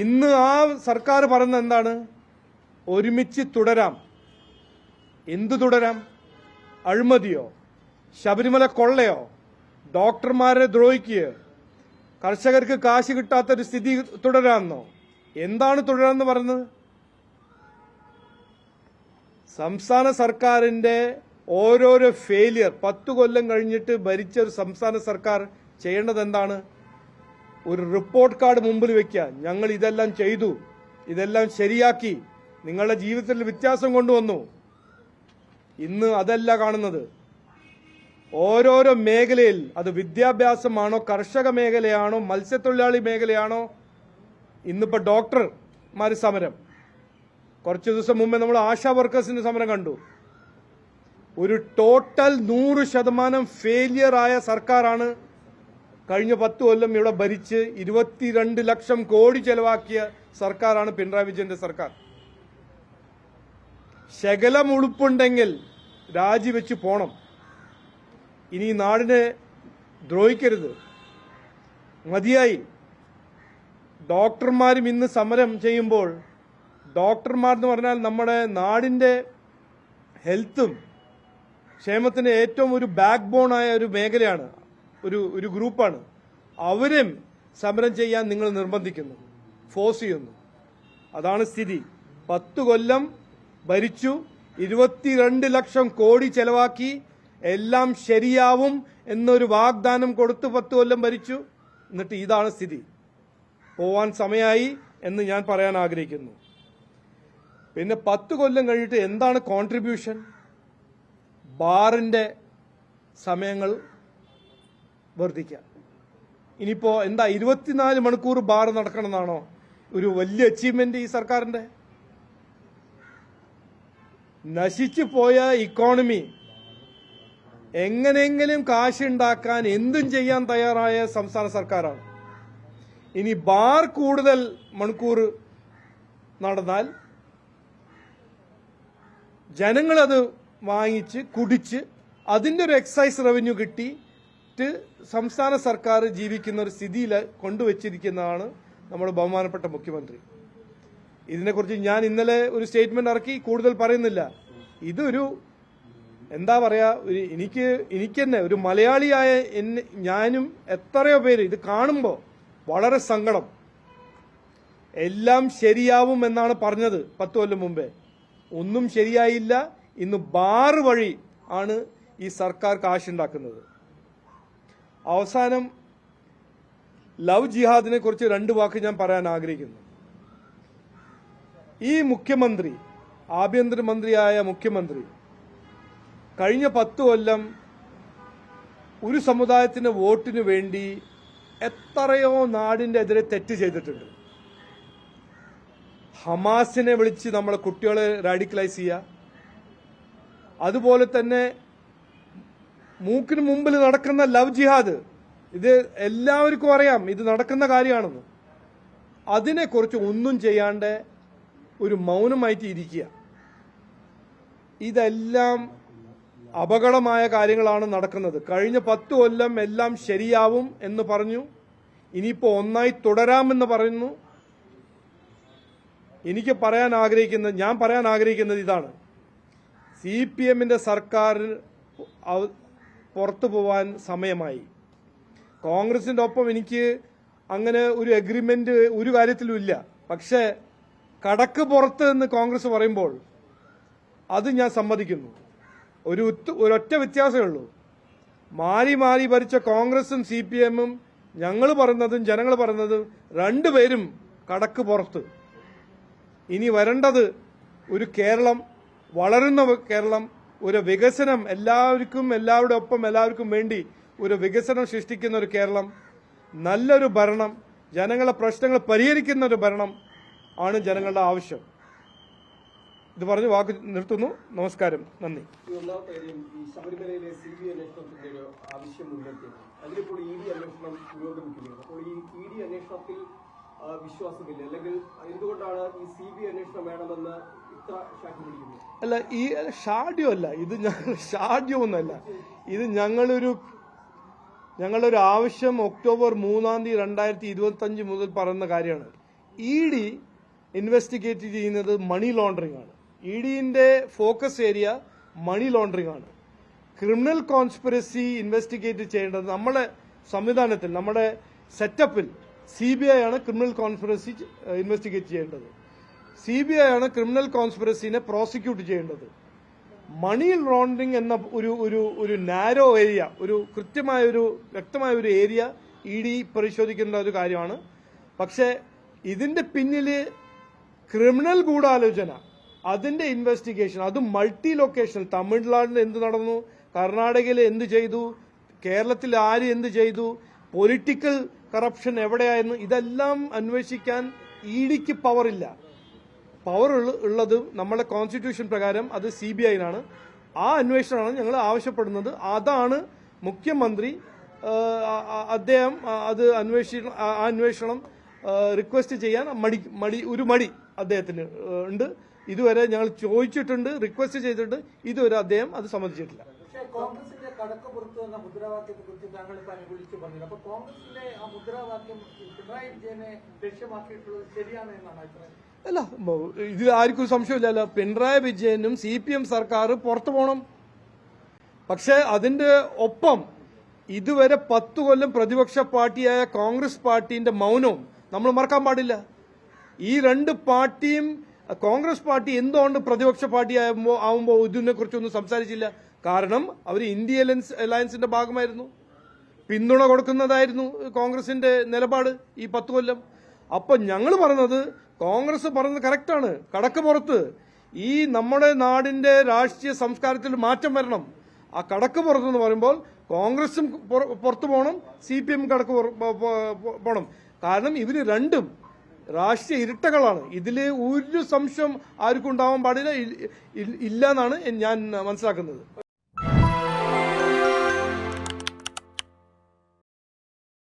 ഇന്ന് ആ സർക്കാർ പറയുന്നത് എന്താണ്? ഒരുമിച്ച് തുടരാം. എന്തു തുടരാം? അഴിമതിയോ, ശബരിമല കൊള്ളയോ, ഡോക്ടർമാരെ ദ്രോഹിക്കുകയോ, കർഷകർക്ക് കാശ് കിട്ടാത്തൊരു സ്ഥിതി തുടരാമെന്നോ? എന്താണ് തുടരാമെന്ന് പറയുന്നത്? സംസ്ഥാന സർക്കാരിന്റെ ഓരോരോ ഫെയിലിയർ 10 കൊല്ലം കഴിഞ്ഞിട്ട് ഭരിച്ച ഒരു സംസ്ഥാന സർക്കാർ ചെയ്യേണ്ടത് എന്താണ്? ഒരു റിപ്പോർട്ട് കാർഡ് മുമ്പിൽ വെക്കുക. ഞങ്ങൾ ഇതെല്ലാം ചെയ്തു, ഇതെല്ലാം ശരിയാക്കി, നിങ്ങളുടെ ജീവിതത്തിൽ വ്യത്യാസം കൊണ്ടുവന്നു. ഇന്ന് അതല്ല കാണുന്നത്. ഓരോരോ മേഖലയിൽ, അത് വിദ്യാഭ്യാസമാണോ, കർഷക മേഖലയാണോ, മത്സ്യത്തൊഴിലാളി മേഖലയാണോ, ഇന്നിപ്പോ ഡോക്ടർമാർ സമരം, കുറച്ചു ദിവസം മുമ്പേ നമ്മൾ ആശാ വർക്കേഴ്സിന്റെ സമരം കണ്ടു. ഒരു ടോട്ടൽ 100% ഫെയിലിയർ ആയ സർക്കാരാണ് കഴിഞ്ഞ 10 കൊല്ലം ഇവിടെ ഭരിച്ച് 22 ലക്ഷം കോടി ചെലവാക്കിയ സർക്കാരാണ് പിണറായി വിജയന്റെ സർക്കാർ. ശകലം ഉളുപ്പുണ്ടെങ്കിൽ രാജിവെച്ച് പോണം. ഇനി നാടിനെ ദ്രോഹിക്കരുത്. മതിയായി. ഡോക്ടർമാരും ഇന്ന് സമരം ചെയ്യുമ്പോൾ, ഡോക്ടർമാർ എന്ന് പറഞ്ഞാൽ നമ്മുടെ നാടിന്റെ ഹെൽത്തും ക്ഷേമത്തിന് ഏറ്റവും ഒരു ബാക്ക് ബോൺ ആയ ഒരു മേഖലയാണ്, ഒരു ഗ്രൂപ്പാണ്. അവരും സമരം ചെയ്യാൻ നിങ്ങൾ നിർബന്ധിക്കുന്നു, ഫോഴ്സ് ചെയ്യുന്നു. അതാണ് സ്ഥിതി. 10 കൊല്ലം ഭരിച്ചു, 22 ലക്ഷം കോടി ചെലവാക്കി, എല്ലാം ശരിയാവും എന്നൊരു വാഗ്ദാനം കൊടുത്ത് 10 കൊല്ലം ഭരിച്ചു. എന്നിട്ട് ഇതാണ് സ്ഥിതി. പോവാൻ സമയമായി എന്ന് ഞാൻ പറയാൻ ആഗ്രഹിക്കുന്നു. പിന്നെ 10 കൊല്ലം കഴിഞ്ഞിട്ട് എന്താണ് കോൺട്രിബ്യൂഷൻ? ബാറിന്റെ സമയങ്ങൾ വർദ്ധിക്കുക. ഇനിയിപ്പോ എന്താ 24 മണിക്കൂർ ബാർ നടക്കണമെന്നാണോ ഒരു വലിയ അച്ചീവ്മെന്റ് ഈ സർക്കാരിന്റെ? നശിച്ചു പോയ ഇക്കോണമി എങ്ങനെയെങ്കിലും കാശുണ്ടാക്കാൻ എന്തും ചെയ്യാൻ തയ്യാറായ സംസ്ഥാന സർക്കാരാണ്. ഇനി ബാർ കൂടുതൽ മണിക്കൂർ നടന്നാൽ ജനങ്ങളത് വാങ്ങിച്ച് കുടിച്ച് അതിന്റെ ഒരു എക്സൈസ് റവന്യൂ കിട്ടിയിട്ട് സംസ്ഥാന സർക്കാർ ജീവിക്കുന്ന ഒരു സ്ഥിതിയിൽ കൊണ്ടുവച്ചിരിക്കുന്നതാണ് നമ്മുടെ ബഹുമാനപ്പെട്ട മുഖ്യമന്ത്രി. ഇതിനെക്കുറിച്ച് ഞാൻ ഇന്നലെ ഒരു സ്റ്റേറ്റ്മെന്റ് ഇറക്കി, കൂടുതൽ പറയുന്നില്ല. ഇതൊരു എന്താ പറയാ, എനിക്ക് തന്നെ ഒരു മലയാളിയായ ഞാനും എത്രയോ പേര് ഇത് കാണുമ്പോൾ വളരെ സങ്കടം. എല്ലാം ശരിയാവും എന്നാണ് പറഞ്ഞത് 10 കൊല്ലം മുമ്പേ. ഒന്നും ശരിയായില്ല. ഇന്ന് ബാർ വഴി ആണ് ഈ സർക്കാർ കാശുണ്ടാക്കുന്നത്. അവസാനം ലവ് ജിഹാദിനെ കുറിച്ച് 2 വാക്ക് ഞാൻ പറയാൻ ആഗ്രഹിക്കുന്നു. ഈ മുഖ്യമന്ത്രി, ആഭ്യന്തരമന്ത്രിയായ മുഖ്യമന്ത്രി, കഴിഞ്ഞ 10 കൊല്ലം ഒരു സമുദായത്തിന്റെ വോട്ടിനു വേണ്ടി എത്രയോ നാടിന്റെ എതിരെ തെറ്റ് ചെയ്തിട്ടുണ്ട്. ഹമാസിനെ വിളിച്ച് നമ്മളെ കുട്ടികളെ റാഡിക്കലൈസ് ചെയ്യുക, അതുപോലെ തന്നെ മൂക്കിന് മുമ്പിൽ നടക്കുന്ന ലവ് ജിഹാദ്, ഇത് എല്ലാവർക്കും അറിയാം, ഇത് നടക്കുന്ന കാര്യമാണെന്ന്. അതിനെക്കുറിച്ച് ഒന്നും ചെയ്യാണ്ട് ഒരു മൗനമായിട്ട് ഇരിക്കുക. ഇതെല്ലാം അപകടമായ കാര്യങ്ങളാണ് നടക്കുന്നത്. കഴിഞ്ഞ 10 കൊല്ലം എല്ലാം ശരിയാവും എന്ന് പറഞ്ഞു, ഇനിയിപ്പോ ഒന്നായി തുടരാമെന്ന് പറയുന്നു. ഞാൻ പറയാൻ ആഗ്രഹിക്കുന്നത് ഇതാണ്: CPMന്റെ സർക്കാർ പുറത്തു പോവാൻ സമയമായി. കോൺഗ്രസിന്റെ ഒപ്പം എനിക്ക് അങ്ങനെ ഒരു എഗ്രിമെന്റ് ഒരു കാര്യത്തിലും ഇല്ല. പക്ഷേ കടക്ക് പുറത്ത് എന്ന് കോൺഗ്രസ് പറയുമ്പോൾ അത് ഞാൻ സമ്മതിക്കുന്നു. ഒരൊറ്റ വ്യത്യാസമേ ഉള്ളൂ. മാറി മാറി ഭരിച്ച കോൺഗ്രസും CPMഉം ഞങ്ങൾ പറയുന്നതും ജനങ്ങൾ പറയുന്നതും രണ്ടുപേരും കടക്ക് പുറത്ത്. ഇനി വരേണ്ടത് ഒരു കേരളം, വളരുന്ന കേരളം, ഒരു വികസനം, എല്ലാവരുടെ ഒപ്പം എല്ലാവർക്കും വേണ്ടി ഒരു വികസനം സൃഷ്ടിക്കുന്ന ഒരു കേരളം, നല്ലൊരു ഭരണം, ജനങ്ങളുടെ പ്രശ്നങ്ങൾ പരിഹരിക്കുന്ന ഒരു ഭരണം ആണ് ജനങ്ങളുടെ ആവശ്യം. ഇത് പറഞ്ഞ് വാക്ക് നിർത്തുന്നു. നമസ്കാരം, നന്ദി. ഒന്നാമത്തെ കാര്യം, ഈ ശബരിമലയിലെ CBI അന്വേഷണത്തിന്റെ ഒരു ആവശ്യം മുൻനിർത്തി അതിലിപ്പോൾ ED അന്വേഷണം പുരോഗമിക്കുകയാണ്. അപ്പോൾ ഈ ED അന്വേഷണത്തിൽ വിശ്വാസമില്ല, അല്ലെങ്കിൽ എന്തുകൊണ്ടാണ് ഈ CBI അന്വേഷണം വേണമെന്ന് ഇത്ര ശാഠ്യം പിടിക്കുന്നത്? അല്ല, ഈ ഷാഠ്യമല്ല ഇത്, ഷാഠ്യമൊന്നുമല്ല ഇത്. ഞങ്ങളുടെ ഒരു ആവശ്യം ഒക്ടോബർ 3, 2025 മുതൽ പറയുന്ന കാര്യമാണ്. ഇ ഡി ഇൻവെസ്റ്റിഗേറ്റ് ചെയ്യുന്നത് മണി ലോണ്ടറിംഗ് ആണ്. ഇ ഡിന്റെ ഫോക്കസ് ഏരിയ മണി ലോണ്ടറിംഗ് ആണ്. ക്രിമിനൽ കോൺസ്പിറസി ഇൻവെസ്റ്റിഗേറ്റ് ചെയ്യേണ്ടത് നമ്മുടെ സംവിധാനത്തിൽ, നമ്മുടെ സെറ്റപ്പിൽ CBI ആണ് ക്രിമിനൽ കോൺസ്പിറസി ഇൻവെസ്റ്റിഗേറ്റ് ചെയ്യേണ്ടത്. CBI ആണ് ക്രിമിനൽ കോൺസ്പിറസിനെ പ്രോസിക്യൂട്ട് ചെയ്യേണ്ടത്. മണി ലോണ്ടറിംഗ് എന്ന ഒരു നാരോ ഏരിയ, ഒരു വ്യക്തമായ ഒരു ഏരിയ ഇ ഡി പരിശോധിക്കേണ്ട ഒരു കാര്യമാണ്. പക്ഷേ ഇതിന്റെ പിന്നില് ക്രിമിനൽ ഗൂഢാലോചന, അതിന്റെ ഇൻവെസ്റ്റിഗേഷൻ, അത് മൾട്ടി ലൊക്കേഷൻ, തമിഴ്നാട്ടിൽ എന്ത് നടന്നു, കർണാടകയിൽ എന്ത് ചെയ്തു, കേരളത്തിൽ ആര് എന്ത് ചെയ്തു, പൊളിറ്റിക്കൽ കറപ്ഷൻ എവിടെയായിരുന്നു, ഇതെല്ലാം അന്വേഷിക്കാൻ ഇ ഡിക്ക് പവറില്ല. പവർ ഉള്ളത് നമ്മുടെ കോൺസ്റ്റിറ്റ്യൂഷൻ പ്രകാരം അത് CBI-നാണ്. ആ അന്വേഷണമാണ് ഞങ്ങൾ ആവശ്യപ്പെടുന്നത്. അതാണ് മുഖ്യമന്ത്രി അദ്ദേഹം അത് അന്വേഷണം റിക്വസ്റ്റ് ചെയ്യാൻ മടി അദ്ദേഹത്തിന് ഉണ്ട്. ഇതുവരെ ഞങ്ങൾ ചോദിച്ചിട്ടുണ്ട്, റിക്വസ്റ്റ് ചെയ്തിട്ടുണ്ട്, ഇതുവരെ അദ്ദേഹം അത് സമ്മതിച്ചിട്ടില്ല. കോൺഗ്രസിന്റെ കടക്കപ്പുറത്ത് എന്ന മുദ്രാവാക്യത്തെ കുറിച്ച് താങ്കൾ ഇപ്പൊ അനുകൂലിച്ച് പറഞ്ഞു. അപ്പൊ കോൺഗ്രസിന്റെ ആ മുദ്രാവാക്യം പിണറായി വിജയനെ ലക്ഷ്യമാക്കിയിട്ടുള്ളത് ശരിയാണ് എന്നാണ് അഭിപ്രായം? അല്ല, ഇതിൽ ആർക്കും സംശയമില്ലല്ലോ. പിണറായി വിജയനും CPM സർക്കാർ പുറത്തു പോകണം. പക്ഷെ അതിന്റെ ഒപ്പം ഇതുവരെ 10 കൊല്ലം പ്രതിപക്ഷ പാർട്ടിയായ കോൺഗ്രസ് പാർട്ടിന്റെ മൗനവും നമ്മൾ മറക്കാൻ പാടില്ല. ഈ രണ്ട് പാർട്ടിയും, കോൺഗ്രസ് പാർട്ടി എന്തുകൊണ്ട് പ്രതിപക്ഷ പാർട്ടി ആവുമ്പോൾ ഇതിനെ കുറിച്ചൊന്നും സംസാരിച്ചില്ല? കാരണം അവർ ഇന്ത്യ അലയൻസിന്റെ ഭാഗമായിരുന്നു, പിന്തുണ കൊടുക്കുന്നതായിരുന്നു കോൺഗ്രസിന്റെ നിലപാട് ഈ 10 കൊല്ലം. അപ്പൊ ഞങ്ങൾ പറഞ്ഞത്, കോൺഗ്രസ് പറഞ്ഞത് കറക്റ്റാണ്. കടക്ക് പുറത്ത് ഈ നമ്മുടെ നാടിന്റെ രാഷ്ട്രീയ സംസ്കാരത്തിൽ മാറ്റം വരണം. ആ കടക്ക് പുറത്തെന്ന് പറയുമ്പോൾ കോൺഗ്രസും പുറത്തു പോകണം, CPM കടക്ക് പോകണം. കാരണം ഇവര് രണ്ടും രാഷ്ട്രീയ ഇരട്ടകളാണ്. ഇതിൽ ഒരു സംശയം ആർക്കും ഉണ്ടാവാൻ പാടില്ല, ഇല്ല എന്നാണ് ഞാൻ മനസ്സിലാക്കുന്നത്.